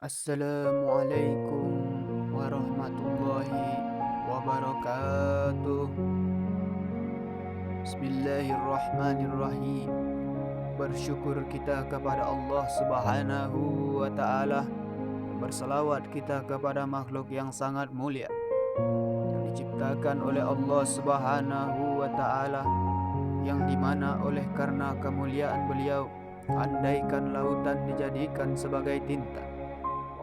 Assalamualaikum warahmatullahi wabarakatuh. Bismillahirrahmanirrahim. Bersyukur kita kepada Allah Subhanahu wa Ta'ala. Bersalawat kita kepada makhluk yang sangat mulia yang diciptakan oleh Allah Subhanahu wa Ta'ala, yang dimana oleh karena kemuliaan beliau, andaikan lautan dijadikan sebagai tinta,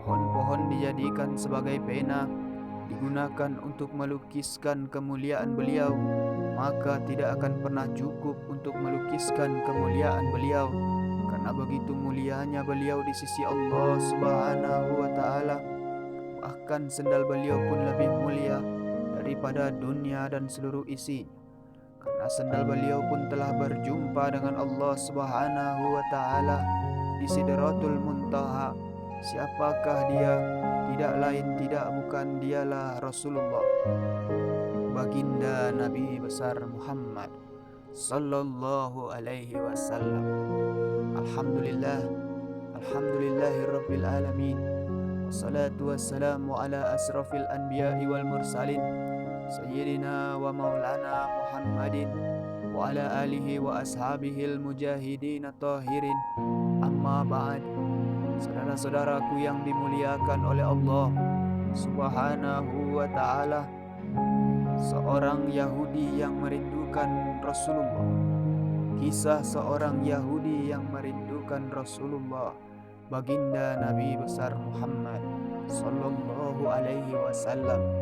pohon-pohon dijadikan sebagai pena, digunakan untuk melukiskan kemuliaan beliau, maka tidak akan pernah cukup untuk melukiskan kemuliaan beliau, karena begitu mulianya beliau di sisi Allah Subhanahu wa Ta'ala. Bahkan sendal beliau pun lebih mulia daripada dunia dan seluruh isinya, karena sendal beliau pun telah berjumpa dengan Allah Subhanahu wa Ta'ala di Sidratul Muntaha. Siapakah dia? Tidak lain tidak bukan dialah Rasulullah, baginda Nabi besar Muhammad sallallahu alaihi wasallam. Alhamdulillah, alhamdulillahirabbil alamin. Wassalatu wassalamu ala asrafil anbiya'i wal mursalin, sayyidina wa maulana Muhammadin wa ala alihi wa ashabihil mujahidin tahirin. Amma ba'd. Saudara-saudaraku yang dimuliakan oleh Allah Subhanahu wa Ta'ala, seorang Yahudi yang merindukan Rasulullah. Kisah seorang Yahudi yang merindukan Rasulullah, baginda Nabi besar Muhammad sallallahu alaihi wasallam.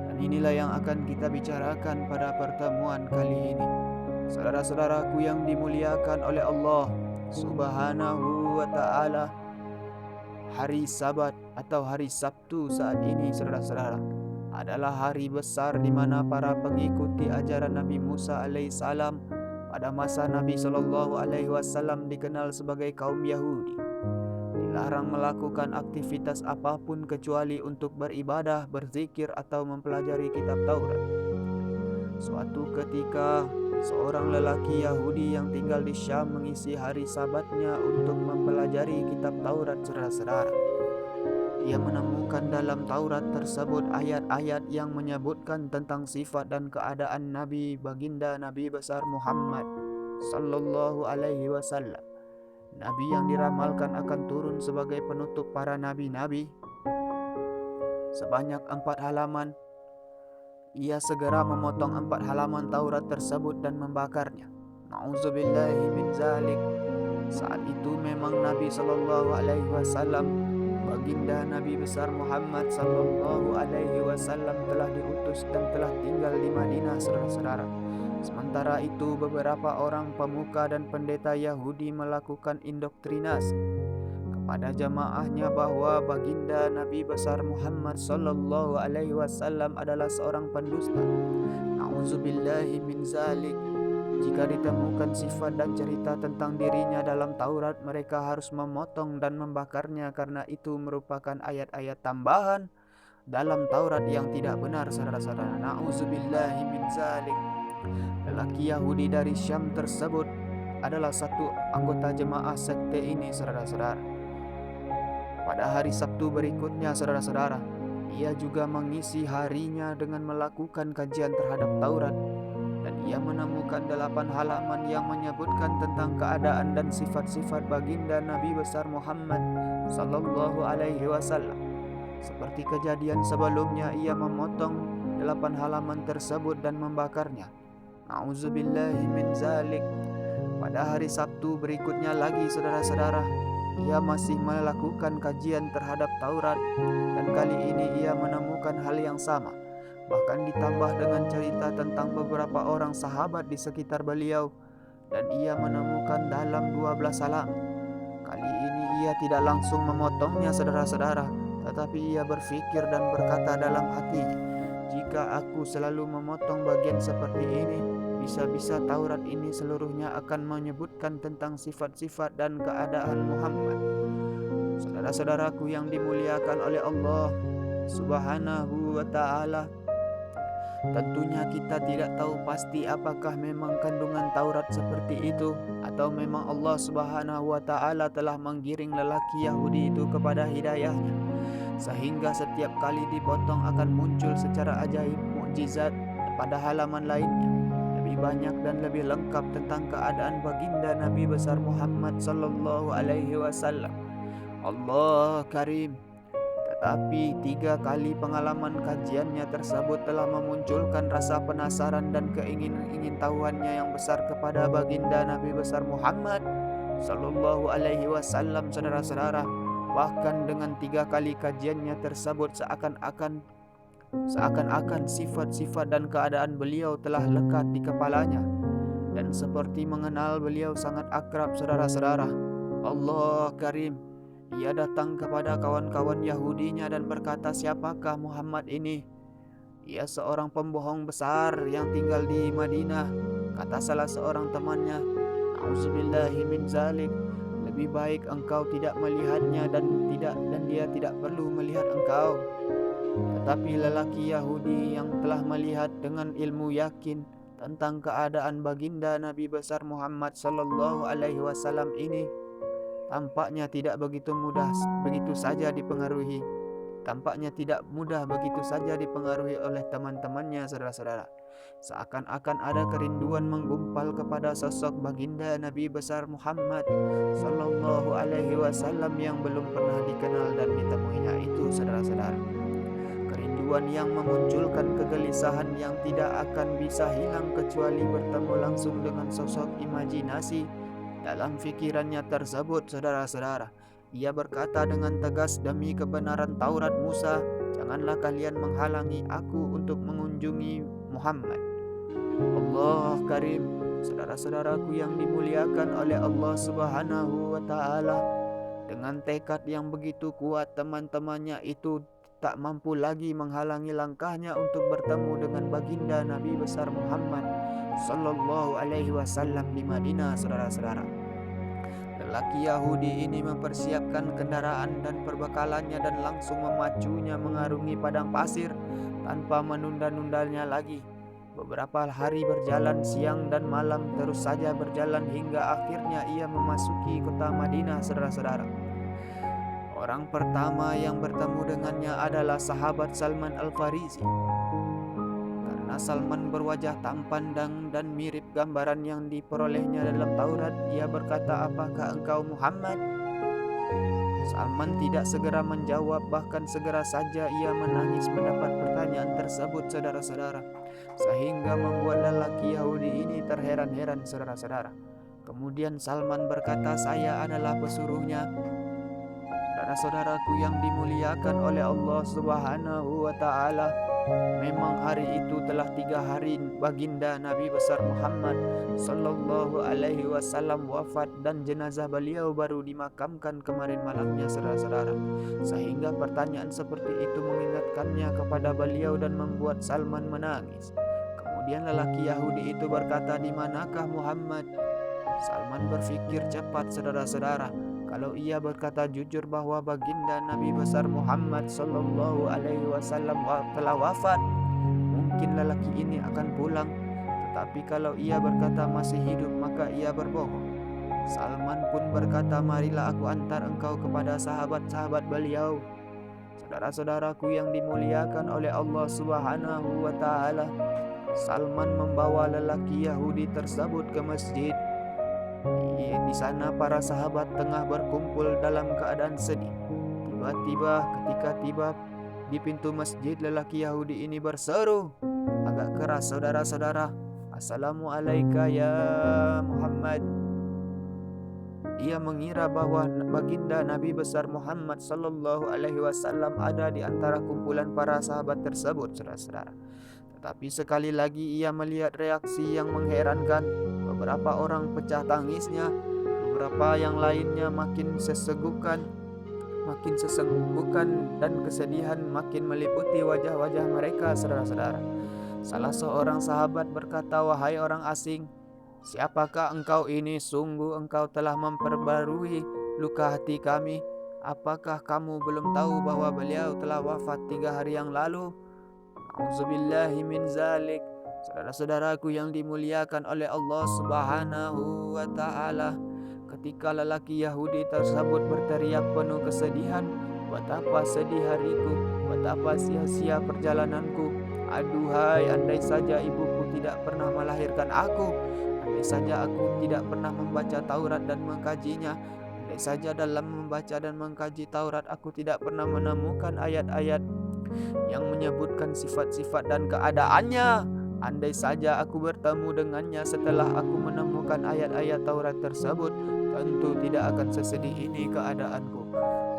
Dan inilah yang akan kita bicarakan pada pertemuan kali ini. Saudara-saudaraku yang dimuliakan oleh Allah Subhanahu wa Ta'ala, hari Sabat atau hari Sabtu saat ini, saudara-saudara, adalah hari besar di mana para pengikuti ajaran Nabi Musa alaihissalam pada masa Nabi Shallallahu alaihi wasallam dikenal sebagai kaum Yahudi, dilarang melakukan aktivitas apapun kecuali untuk beribadah, berzikir atau mempelajari kitab Taurat. Suatu ketika, seorang lelaki Yahudi yang tinggal di Syam mengisi hari Sabatnya untuk mempelajari kitab Taurat, saudara-saudara. Ia menemukan dalam Taurat tersebut ayat-ayat yang menyebutkan tentang sifat dan keadaan Nabi baginda Nabi besar Muhammad sallallahu alaihi wasallam. Nabi yang diramalkan akan turun sebagai penutup para nabi-nabi. Sebanyak 4 halaman. Ia segera memotong 4 halaman Taurat tersebut dan membakarnya. Na'udzubillahi min zalik. Saat itu memang Nabi sallallahu alaihi wasallam, baginda Nabi besar Muhammad sallallahu alaihi wasallam, telah diutus dan telah tinggal di Madinah, saudara-saudara. Sementara itu beberapa orang pemuka dan pendeta Yahudi melakukan indoktrinasi kepada jamaahnya bahwa baginda Nabi besar Muhammad sallallahu alaihi wasallam adalah seorang pendusta. Na'udzubillahi min zalik. Jika ditemukan sifat dan cerita tentang dirinya dalam Taurat, mereka harus memotong dan membakarnya karena itu merupakan ayat-ayat tambahan dalam Taurat yang tidak benar, saudara-saudara. Na'udzubillahi min zalik. Lelaki Yahudi dari Syam tersebut adalah satu anggota jemaah sekte ini, saudara-saudara. Pada hari Sabtu berikutnya, saudara-saudara, ia juga mengisi harinya dengan melakukan kajian terhadap Taurat, dan ia menemukan 8 halaman yang menyebutkan tentang keadaan dan sifat-sifat baginda Nabi besar Muhammad sallallahu alaihi wasallam. Seperti kejadian sebelumnya, ia memotong 8 halaman tersebut dan membakarnya. Na'udzubillahi min zalik. Pada hari Sabtu berikutnya lagi, saudara-saudara, ia masih melakukan kajian terhadap Taurat, dan kali ini ia menemukan hal yang sama, bahkan ditambah dengan cerita tentang beberapa orang sahabat di sekitar beliau, dan ia menemukan dalam 12 halaman. Kali ini ia tidak langsung memotongnya, saudara-saudara, tetapi ia berpikir dan berkata dalam hatinya, jika aku selalu memotong bagian seperti ini, bisa-bisa Taurat ini seluruhnya akan menyebutkan tentang sifat-sifat dan keadaan Muhammad. Saudara-saudaraku yang dimuliakan oleh Allah Subhanahu wa Ta'ala, tentunya kita tidak tahu pasti apakah memang kandungan Taurat seperti itu atau memang Allah Subhanahu wa taala telah menggiring lelaki Yahudi itu kepada hidayahnya, sehingga setiap kali dipotong akan muncul secara ajaib mukjizat pada halaman lainnya lebih banyak dan lebih lengkap tentang keadaan baginda Nabi besar Muhammad sallallahu alaihi wasallam. Allah Karim. Tetapi 3 kali pengalaman kajiannya tersebut telah memunculkan rasa penasaran dan keingin tahuannya yang besar kepada baginda Nabi besar Muhammad sallallahu alaihi wasallam, saudara-saudara. Bahkan dengan 3 kali kajiannya tersebut seakan-akan sifat-sifat dan keadaan beliau telah lekat di kepalanya dan seperti mengenal beliau sangat akrab, saudara-saudara. Allah Karim. Ia datang kepada kawan-kawan Yahudinya dan berkata, "Siapakah Muhammad ini? Ia seorang pembohong besar yang tinggal di Madinah." Kata salah seorang temannya, "Nauzubillahi min zalik. Lebih baik engkau tidak melihatnya dan dia tidak perlu melihat engkau." Tetapi lelaki Yahudi yang telah melihat dengan ilmu yakin tentang keadaan baginda Nabi besar Muhammad sallallahu alaihi wasallam ini tampaknya tidak begitu saja dipengaruhi. Tampaknya tidak mudah begitu saja dipengaruhi oleh teman-temannya, saudara-saudara. Seakan-akan ada kerinduan menggumpal kepada sosok baginda Nabi besar Muhammad sallallahu alaihi wasallam yang belum pernah dikenal dan ditemuinya itu, saudara-saudara. Kerinduan yang memunculkan kegelisahan yang tidak akan bisa hilang kecuali bertemu langsung dengan sosok imajinasi dalam fikirannya tersebut, saudara-saudara. Ia berkata dengan tegas, "Demi kebenaran Taurat Musa, janganlah kalian menghalangi aku untuk mengunjungi Muhammad." Allah Karim. Saudara-saudaraku yang dimuliakan oleh Allah Subhanahu wa taala, dengan tekad yang begitu kuat, teman-temannya itu tak mampu lagi menghalangi langkahnya untuk bertemu dengan baginda Nabi besar Muhammad sallallahu alaihi wasallam di Madinah, saudara-saudara. Lelaki Yahudi ini mempersiapkan kendaraan dan perbekalannya dan langsung memacunya mengarungi padang pasir tanpa menunda-nundanya lagi. Beberapa hari berjalan, siang dan malam terus saja berjalan hingga akhirnya ia memasuki kota Madinah, saudara-saudara. Orang pertama yang bertemu dengannya adalah sahabat Salman Al-Farisi. Karena Salman berwajah tampan dan mirip gambaran yang diperolehnya dalam Taurat, ia berkata, "Apakah engkau Muhammad?" Salman tidak segera menjawab, bahkan segera saja ia menangis mendapat pertanyaan tersebut, saudara-saudara, sehingga membuat lelaki Yahudi ini terheran-heran, saudara-saudara. Kemudian Salman berkata, "Saya adalah pesuruhnya." Saudara-saudaraku yang dimuliakan oleh Allah Subhanahu wa taala, memang hari itu telah 3 hari baginda Nabi besar Muhammad sallallahu alaihi wasallam wafat dan jenazah beliau baru dimakamkan kemarin malamnya, saudara-saudara. Sehingga pertanyaan seperti itu mengingatkannya kepada beliau dan membuat Salman menangis. Kemudian lelaki Yahudi itu berkata, "Di manakah Muhammad?" Salman berpikir cepat, saudara-saudara. Kalau ia berkata jujur bahwa baginda Nabi besar Muhammad sallallahu alaihi wasallam telah wafat, mungkin lelaki ini akan pulang. Tetapi kalau ia berkata masih hidup, maka ia berbohong. Salman pun berkata, "Marilah aku antar engkau kepada sahabat-sahabat beliau." Saudara-saudaraku yang dimuliakan oleh Allah Subhanahu wa taala, Salman membawa lelaki Yahudi tersebut ke masjid. Di sana para sahabat tengah berkumpul dalam keadaan sedih. Tiba-tiba ketika tiba di pintu masjid, lelaki Yahudi ini berseru agak keras, saudara-saudara, "Assalamualaikum ya Muhammad." Ia mengira bahwa baginda Nabi besar Muhammad sallallahu alaihi wasallam ada di antara kumpulan para sahabat tersebut, saudara-saudara. Tetapi sekali lagi ia melihat reaksi yang mengherankan. Beberapa orang pecah tangisnya, beberapa yang lainnya makin sesenggukan dan kesedihan makin meliputi wajah-wajah mereka, saudara-saudara. Salah seorang sahabat berkata, "Wahai orang asing, siapakah engkau ini? Sungguh engkau telah memperbarui luka hati kami. Apakah kamu belum tahu bahwa beliau telah wafat 3 hari yang lalu?" Auzubillahi min zalik. Saudara-saudaraku yang dimuliakan oleh Allah Subhanahu wa Ta'ala, ketika lelaki Yahudi tersebut berteriak penuh kesedihan, "Betapa sedih hariku, betapa sia-sia perjalananku. Aduhai, andai saja ibuku tidak pernah melahirkan aku, andai saja aku tidak pernah membaca Taurat dan mengkajinya, andai saja dalam membaca dan mengkaji Taurat aku tidak pernah menemukan ayat-ayat yang menyebutkan sifat-sifat dan keadaannya. Andai saja aku bertemu dengannya setelah aku menemukan ayat-ayat Taurat tersebut, tentu tidak akan sesedih ini keadaanku."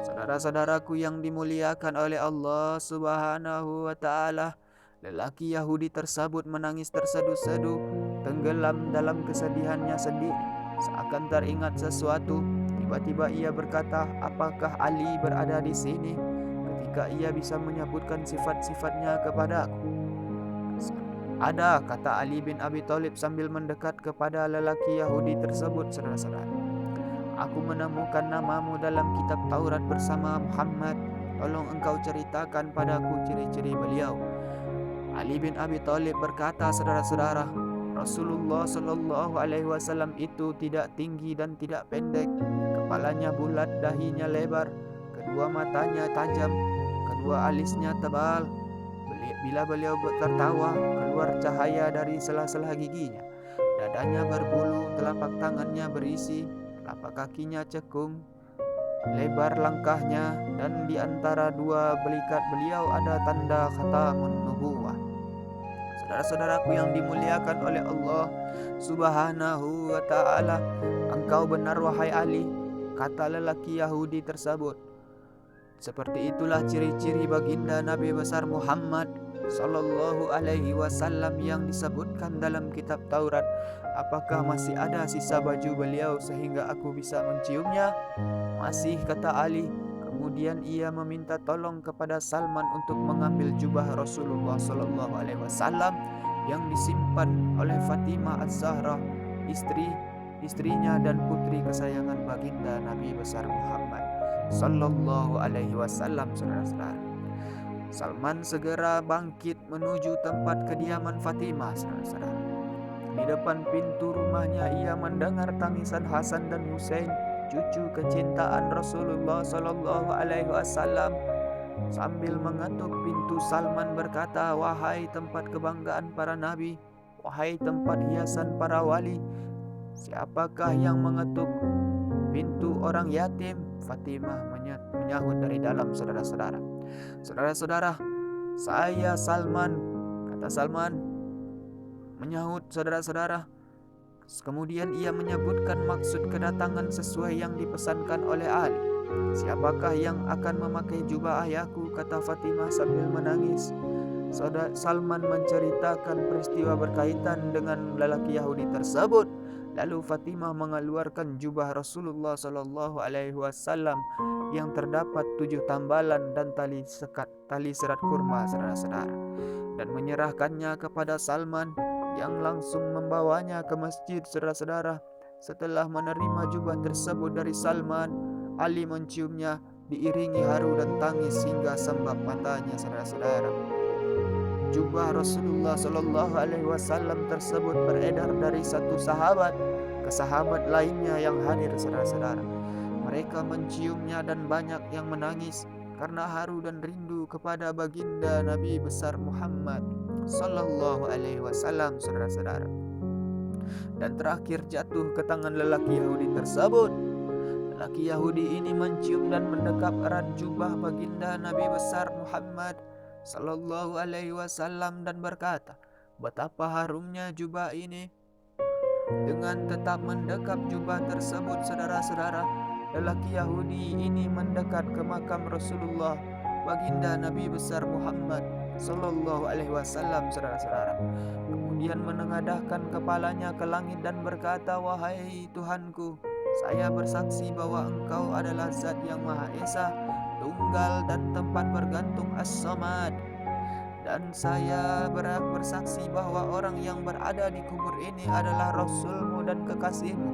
Saudara-saudaraku yang dimuliakan oleh Allah Subhanahu wa Ta'ala, lelaki Yahudi tersebut menangis terseduh-seduh, tenggelam dalam kesedihannya sendiri. Seakan teringat sesuatu, tiba-tiba ia berkata, "Apakah Ali berada di sini ketika ia bisa menyebutkan sifat-sifatnya kepadaku?" "Ada," kata Ali bin Abi Thalib sambil mendekat kepada lelaki Yahudi tersebut, saudara-saudara. "Aku menemukan namamu dalam kitab Taurat bersama Muhammad. Tolong engkau ceritakan padaku ciri-ciri beliau." Ali bin Abi Thalib berkata, saudara-saudara, Rasulullah Shallallahu Alaihi Wasallam itu tidak tinggi dan tidak pendek. Kepalanya bulat, dahinya lebar, kedua matanya tajam, kedua alisnya tebal. Bila beliau tertawa, keluar cahaya dari sela-sela giginya. Dadanya berbulu, telapak tangannya berisi, telapak kakinya cekung, lebar langkahnya, dan di antara dua belikat beliau ada tanda khatamun nubuwah. Saudara-saudaraku yang dimuliakan oleh Allah Subhanahu wa Ta'ala, "Engkau benar wahai Ali," kata lelaki Yahudi tersebut. Seperti itulah ciri-ciri baginda Nabi besar Muhammad Sallallahu Alaihi Wasallam yang disebutkan dalam kitab Taurat. "Apakah masih ada sisa baju beliau sehingga aku bisa menciumnya?" "Masih," kata Ali. Kemudian ia meminta tolong kepada Salman untuk mengambil jubah Rasulullah Sallallahu Alaihi Wasallam yang disimpan oleh Fatimah Az-Zahra, istrinya dan putri kesayangan baginda Nabi besar Muhammad Sallallahu Alaihi Wasallam, saudara-saudara. Salman segera bangkit menuju tempat kediaman Fatimah, saudara-saudara. Di depan pintu rumahnya ia mendengar tangisan Hasan dan Husain, cucu kecintaan Rasulullah Sallallahu Alaihi Wasallam. Sambil mengetuk pintu, Salman berkata, "Wahai tempat kebanggaan para nabi, wahai tempat hiasan para wali, siapakah yang mengetuk pintu orang yatim?" Fatimah menyahut dari dalam, saudara-saudara. "Saudara-saudara, saya Salman," kata Salman menyahut, saudara-saudara. Kemudian ia menyebutkan maksud kedatangan sesuai yang dipesankan oleh Ali. "Siapakah yang akan memakai jubah ayahku?" kata Fatimah sambil menangis. Salman menceritakan peristiwa berkaitan dengan lelaki Yahudi tersebut. Lalu Fatimah mengeluarkan jubah Rasulullah Sallallahu Alaihi Wasallam yang terdapat 7 tambalan dan tali serat kurma, saudara-saudara, dan menyerahkannya kepada Salman yang langsung membawanya ke masjid, saudara-saudara. Setelah menerima jubah tersebut dari Salman, Ali menciumnya diiringi haru dan tangis hingga sembab matanya, saudara-saudara. Jubah Rasulullah Sallallahu Alaihi Wasallam tersebut beredar dari satu sahabat ke sahabat lainnya yang hadir, saudara-saudara. Mereka menciumnya dan banyak yang menangis karena haru dan rindu kepada baginda Nabi besar Muhammad Sallallahu Alaihi Wasallam, saudara-saudara. Dan terakhir jatuh ke tangan lelaki Yahudi tersebut. Lelaki Yahudi ini mencium dan mendekap erat jubah baginda Nabi besar Muhammad Sallallahu Alaihi Wasallam dan berkata, "Betapa harumnya jubah ini." Dengan tetap mendekap jubah tersebut, saudara-saudara, lelaki Yahudi ini mendekat ke makam Rasulullah baginda Nabi besar Muhammad Sallallahu Alaihi Wasallam, saudara-saudara. Kemudian menengadahkan kepalanya ke langit dan berkata, "Wahai Tuhanku, saya bersaksi bahwa Engkau adalah Zat yang Maha Esa, Tunggal dan tempat bergantung As-Samad. Dan saya bersaksi bahwa orang yang berada di kubur ini adalah Rasul-Mu dan kekasih-Mu.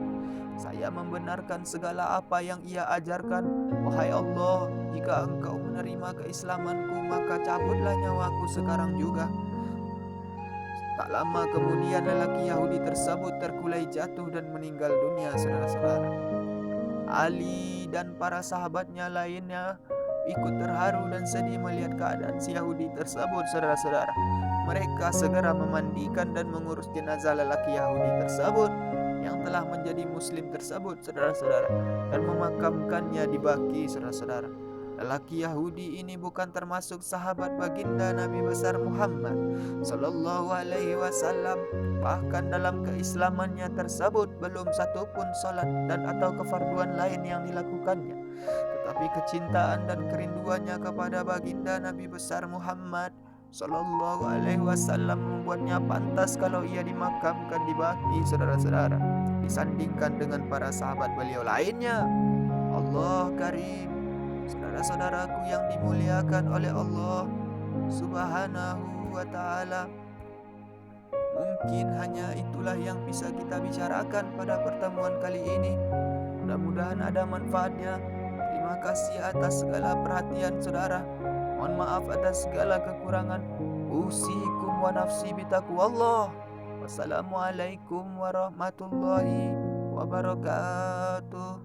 Saya membenarkan segala apa yang ia ajarkan. Wahai Allah, jika Engkau menerima keislamanku, maka cabutlah nyawaku sekarang juga." Tak lama kemudian lelaki Yahudi tersebut terkulai jatuh dan meninggal dunia, saudara-saudara. Ali dan para sahabatnya lainnya ikut terharu dan sedih melihat keadaan si Yahudi tersebut, saudara-saudara. Mereka segera memandikan dan mengurus jenazah lelaki Yahudi tersebut yang telah menjadi muslim tersebut, saudara-saudara, dan memakamkannya di Baqi, saudara-saudara. Lelaki Yahudi ini bukan termasuk sahabat baginda Nabi besar Muhammad Sallallahu Alaihi Wasallam. Bahkan dalam keislamannya tersebut belum satupun salat dan atau kefarduan lain yang dilakukannya. Tetapi kecintaan dan kerinduannya kepada baginda Nabi besar Muhammad Sallallahu Alaihi Wasallam membuatnya pantas kalau ia dimakamkan di Baqi, saudara-saudara, disandingkan dengan para sahabat beliau lainnya. Allah Karim, saudara-saudaraku yang dimuliakan oleh Allah Subhanahu wa Ta'ala. Mungkin hanya itulah yang bisa kita bicarakan pada pertemuan kali ini. Mudah-mudahan ada manfaatnya. Terima kasih atas segala perhatian saudara. Mohon maaf atas segala kekurangan. Usikum wa nafsi bitaqwallah. Wassalamualaikum warahmatullahi wabarakatuh.